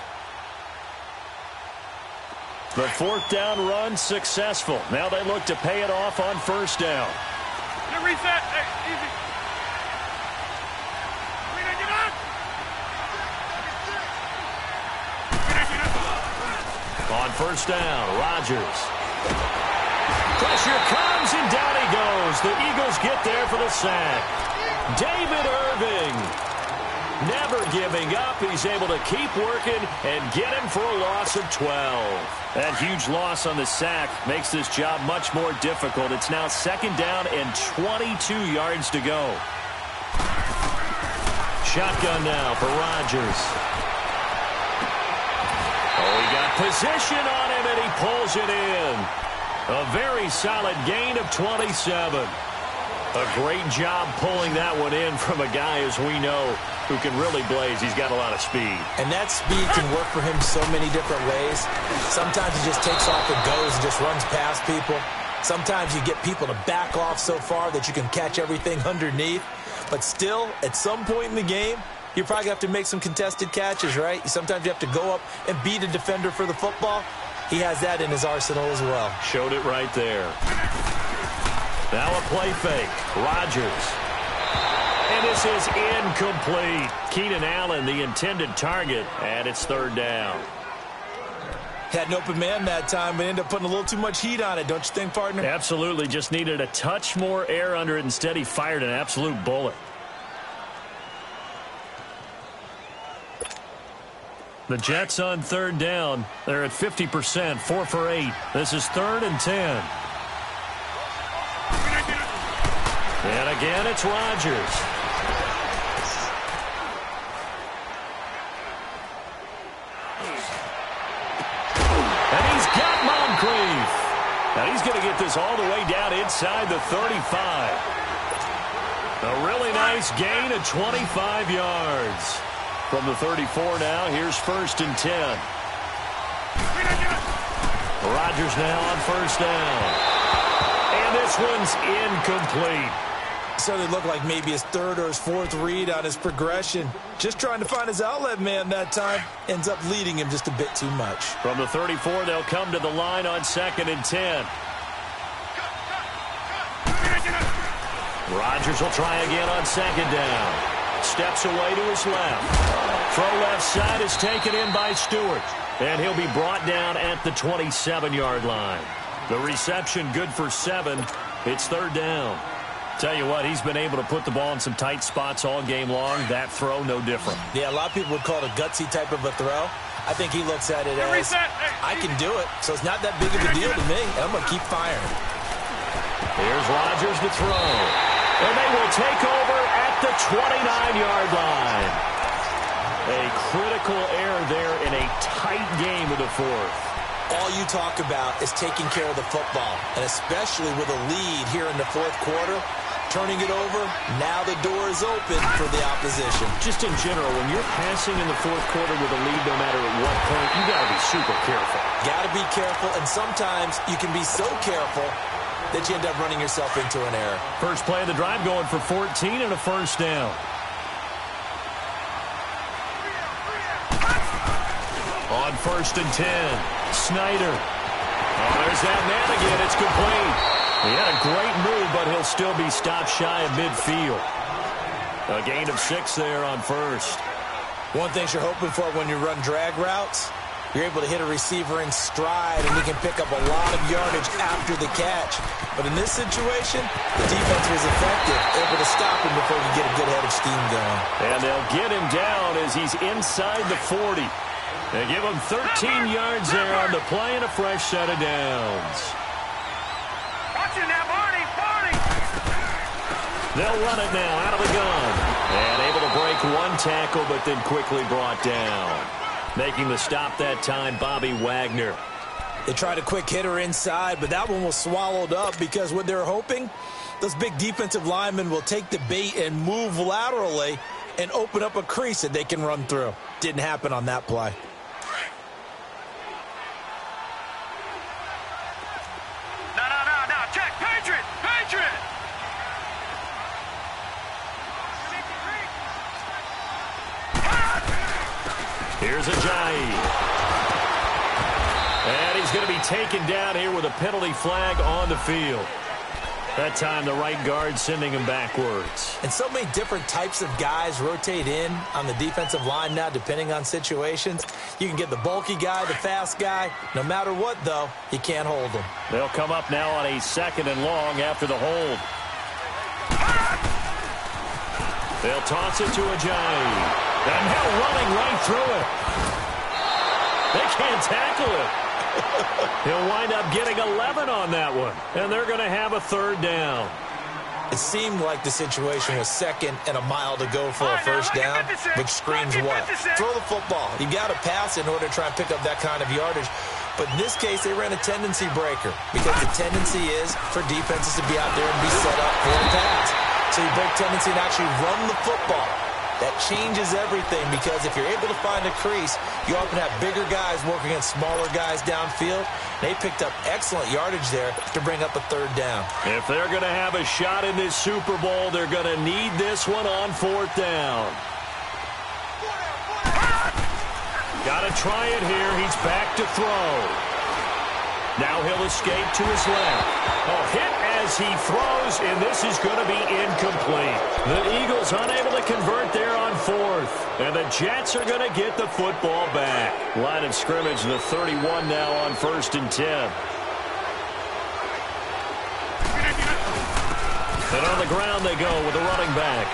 The 4th down run successful. Now they look to pay it off on 1st down. Get reset. Hey, easy. Get up. On 1st down, Rodgers. Pressure comes, and down he goes. The Eagles get there for the sack. David Irving. Never giving up. He's able to keep working and get him for a loss of 12. That huge loss on the sack makes this job much more difficult. It's now 2nd down and 22 yards to go. Shotgun now for Rodgers. Oh, he got position on him, and he pulls it in. A very solid gain of 27. A great job pulling that one in from a guy, as we know, who can really blaze. He's got a lot of speed. And that speed can work for him so many different ways. Sometimes he just takes off and goes and just runs past people. Sometimes you get people to back off so far that you can catch everything underneath. But still, at some point in the game, you probably have to make some contested catches, right? Sometimes you have to go up and beat a defender for the football. He has that in his arsenal as well. Showed it right there. Now a play fake. Rodgers. And this is incomplete. Keenan Allen, the intended target, and it's 3rd down. Had an open man that time, but ended up putting a little too much heat on it, don't you think, partner? Absolutely. Just needed a touch more air under it. Instead, he fired an absolute bullet. The Jets on 3rd down. They're at 50%, 4 for 8. This is 3rd and 10. And again, it's Rodgers. And he's got Moncrief. Now he's going to get this all the way down inside the 35. A really nice gain of 25 yards. From the 34 now, here's 1st and 10. Rodgers now on 1st down. And this one's incomplete. Certainly looked like maybe his 3rd or his 4th read on his progression. Just trying to find his outlet man that time. Ends up leading him just a bit too much. From the 34, they'll come to the line on 2nd and 10. Rodgers will try again on 2nd down. Steps away to his left. Throw left side is taken in by Stewart. And he'll be brought down at the 27-yard line. The reception good for 7. It's 3rd down. Tell you what, he's been able to put the ball in some tight spots all game long. That throw, no different. Yeah, a lot of people would call it a gutsy type of a throw. I think he looks at it as, I can do it, so it's not that big of a deal to me. I'm going to keep firing. Here's Rodgers to throw. And they will take over at the 29-yard line. A critical error there in a tight game of the 4th. All you talk about is taking care of the football, and especially with a lead here in the 4th quarter. Turning it over, now the door is open for the opposition. Just in general, when you're passing in the 4th quarter with a lead, no matter at what point, you got to be super careful. Got to be careful, and sometimes you can be so careful that you end up running yourself into an error. First play of the drive going for 14 and a 1st down. On 1st and 10, Snyder. Oh, there's that man again. It's complete. He had a great move, but he'll still be stopped shy of midfield. A gain of 6 there on first. One thing you're hoping for when you run drag routes, you're able to hit a receiver in stride, and he can pick up a lot of yardage after the catch. But in this situation, the defense was effective, able to stop him before he get a good head of steam going. And they'll get him down as he's inside the 40. They give him 13 yards there on the play and a fresh set of downs. Watch it now, Barney. They'll run it now out of the gun. And able to break one tackle, but then quickly brought down. Making the stop that time, Bobby Wagner. They tried a quick hitter inside, but that one was swallowed up because what they're hoping, those big defensive linemen will take the bait and move laterally and open up a crease that they can run through. Didn't happen on that play. No. Check. Patriot. Here's Ajayi. And he's going to be taken down here with a penalty flag on the field. That time the right guard sending him backwards. And so many different types of guys rotate in on the defensive line now depending on situations. You can get the bulky guy, the fast guy. No matter what, though, you can't hold them. They'll come up now on a 2nd and long after the hold. They'll toss it to Ajayi. And now running right through it. They can't tackle it. He'll wind up getting 11 on that one. And they're going to have a 3rd down. It seemed like the situation was 2nd and a mile to go for a first down, which screams what? Throw the football. You got to pass in order to try and pick up that kind of yardage. But in this case, they ran a tendency breaker because the tendency is for defenses to be out there and be set up for a pass. So you break tendency and actually run the football. That changes everything because if you're able to find a crease, you often have bigger guys working against smaller guys downfield. They picked up excellent yardage there to bring up a 3rd down. If they're going to have a shot in this Super Bowl, they're going to need this one on 4th down. Got to try it here. He's back to throw. Now he'll escape to his left. A hit as he throws, and this is going to be incomplete. The Eagles unable to convert there on 4th. And the Jets are going to get the football back. Line of scrimmage, the 31 now on 1st and 10. And on the ground they go with the running back.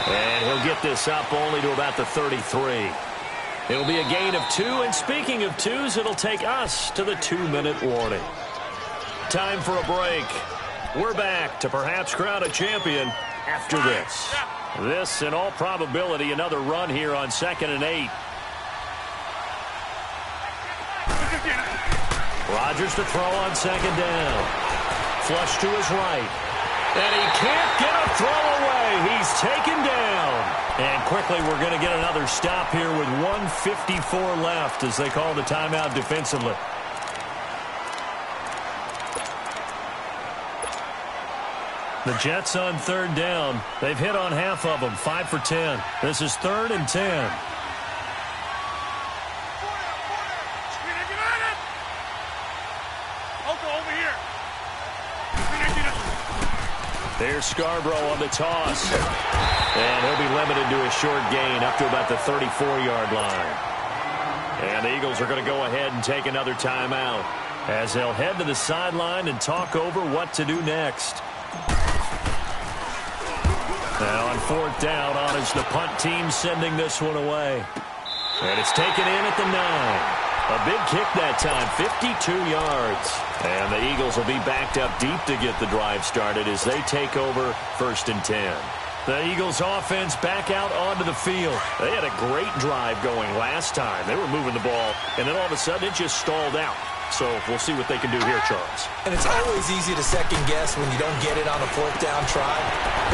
And he'll get this up only to about the 33. It'll be a gain of 2, and speaking of 2s, it'll take us to the 2-minute warning. Time for a break. We're back to perhaps crown a champion after this. This, in all probability, another run here on 2nd and 8. Rodgers to throw on 2nd down. Flush to his right. And he can't get a throw away. He's taken down. And quickly we're going to get another stop here with 1:54 left as they call the timeout defensively. The Jets on 3rd down. They've hit on half of them, 5 for 10. This is 3rd and 10. There's Scarborough on the toss. And he'll be limited to a short gain up to about the 34-yard line. And the Eagles are going to go ahead and take another timeout as they'll head to the sideline and talk over what to do next. Now on 4th down, on is the punt team sending this one away. And it's taken in at the 9. A big kick that time, 52 yards. And the Eagles will be backed up deep to get the drive started as they take over 1st and 10. The Eagles offense back out onto the field. They had a great drive going last time. They were moving the ball, and then all of a sudden it just stalled out. So we'll see what they can do here, Charles. And it's always easy to second guess when you don't get it on a 4th down try.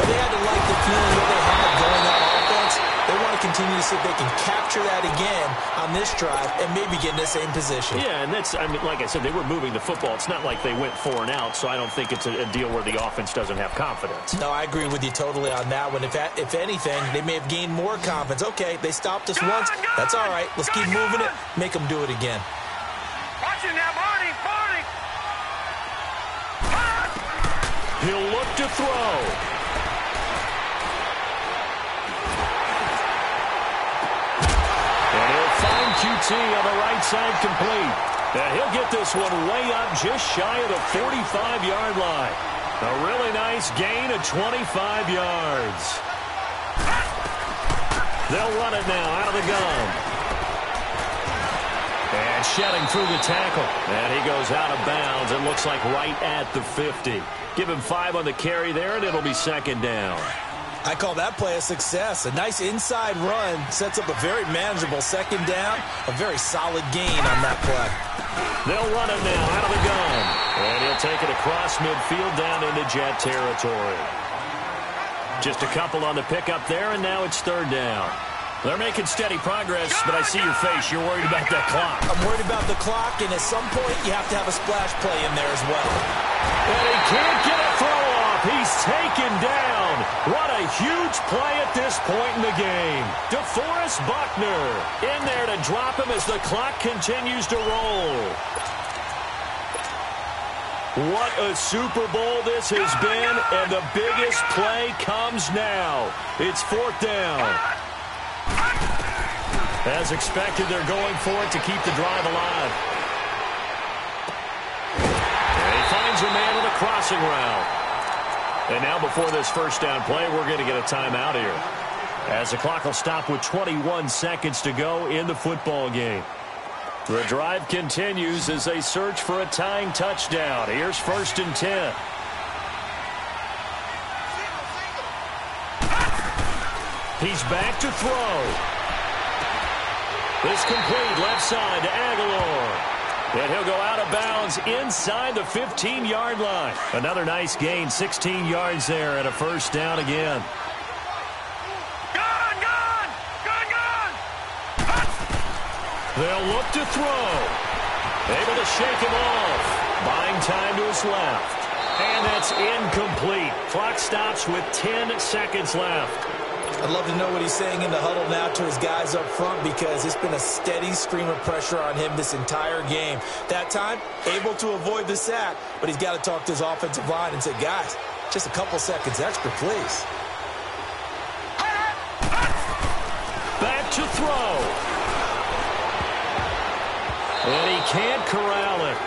But they had to like the feeling that they had going on offense. They want to continue to see if they can capture that again on this drive and maybe get in the same position. Yeah, and that's, I mean, like I said, they were moving the football. It's not like they went 4 and out, so I don't think it's a deal where the offense doesn't have confidence. No, I agree with you totally on that one. If anything, they may have gained more confidence. Okay, they stopped us once. That's all right. Let's keep moving it. Make them do it again. Watch it now, Barney. He'll look to throw. And he'll find QT on the right side complete. And he'll get this one way up just shy of the 45-yard line. A really nice gain of 25 yards. They'll run it now out of the gun. And shedding through the tackle. And he goes out of bounds. It looks like right at the 50. Give him 5 on the carry there, and it'll be second down. I call that play a success. A nice inside run sets up a very manageable second down. A very solid gain on that play. They'll run it now out of the gun. And he'll take it across midfield down into Jet territory. Just a couple on the pickup there, and now it's third down. They're making steady progress, but I see your face. You're worried about that clock. I'm worried about the clock, and at some point, you have to have a splash play in there as well. And he can't get a throw off. He's taken down. What a huge play at this point in the game. DeForest Buckner in there to drop him as the clock continues to roll. What a Super Bowl this has been, and the biggest play comes now. It's fourth down. As expected, they're going for it to keep the drive alive. And he finds a man on the crossing route. And now before this first down play, we're going to get a timeout here, as the clock will stop with 21 seconds to go in the football game. The drive continues as they search for a tying touchdown. Here's 1st and 10. He's back to throw. This complete left side to Aguilar. And he'll go out of bounds inside the 15-yard line. Another nice gain, 16 yards there, and a first down again. They'll look to throw. Able to shake him off. Buying time to his left. And that's incomplete. Clock stops with 10 seconds left. I'd love to know what he's saying in the huddle now to his guys up front, because it's been a steady stream of pressure on him this entire game. That time, able to avoid the sack, but he's got to talk to his offensive line and say, guys, just a couple seconds extra, please. Back to throw. And he can't corral it.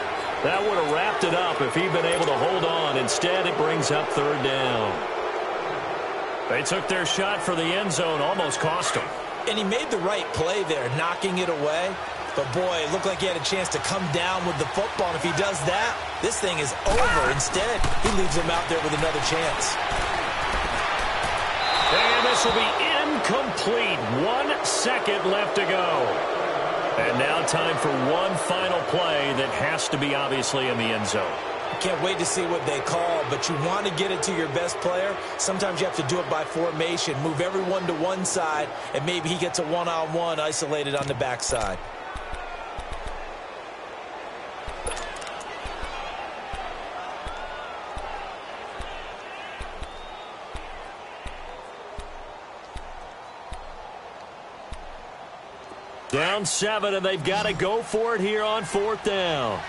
That would have wrapped it up if he'd been able to hold on. Instead, it brings up third down. They took their shot for the end zone, almost cost him. And he made the right play there, knocking it away. But, boy, it looked like he had a chance to come down with the football. And if he does that, this thing is over. Instead, he leaves him out there with another chance. And this will be incomplete. 1 second left to go. And now time for one final play that has to be obviously in the end zone. Can't wait to see what they call, but you want to get it to your best player. Sometimes you have to do it by formation. Move everyone to one side, and maybe he gets a one-on-one isolated on the backside. Down 7, and they've got to go for it here on fourth down.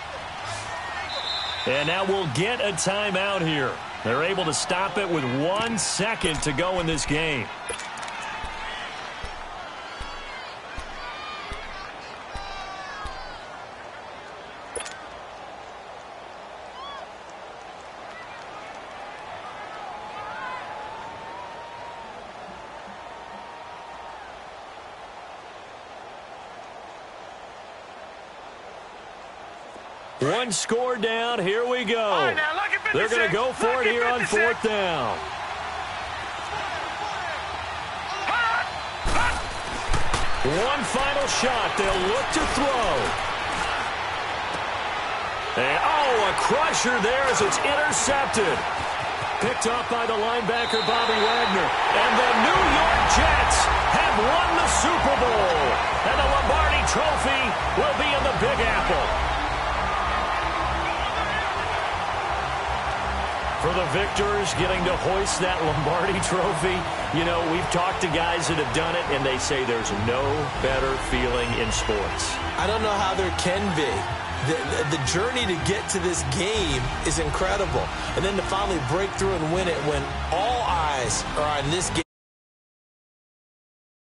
And now we'll get a timeout here. They're able to stop it with 1 second to go in this game. One score down. Here we go. Right, now, they're going to go for it here on fourth down. One final shot. They'll look to throw. And, a crusher there as it's intercepted. Picked up by the linebacker, Bobby Wagner. And the New York Jets have won the Super Bowl. And the Lombardi Trophy will be in the Big Apple. For the victors getting to hoist that Lombardi trophy, you know, we've talked to guys that have done it, and they say there's no better feeling in sports. I don't know how there can be. The journey to get to this game is incredible. And then to finally break through and win it when all eyes are on this game.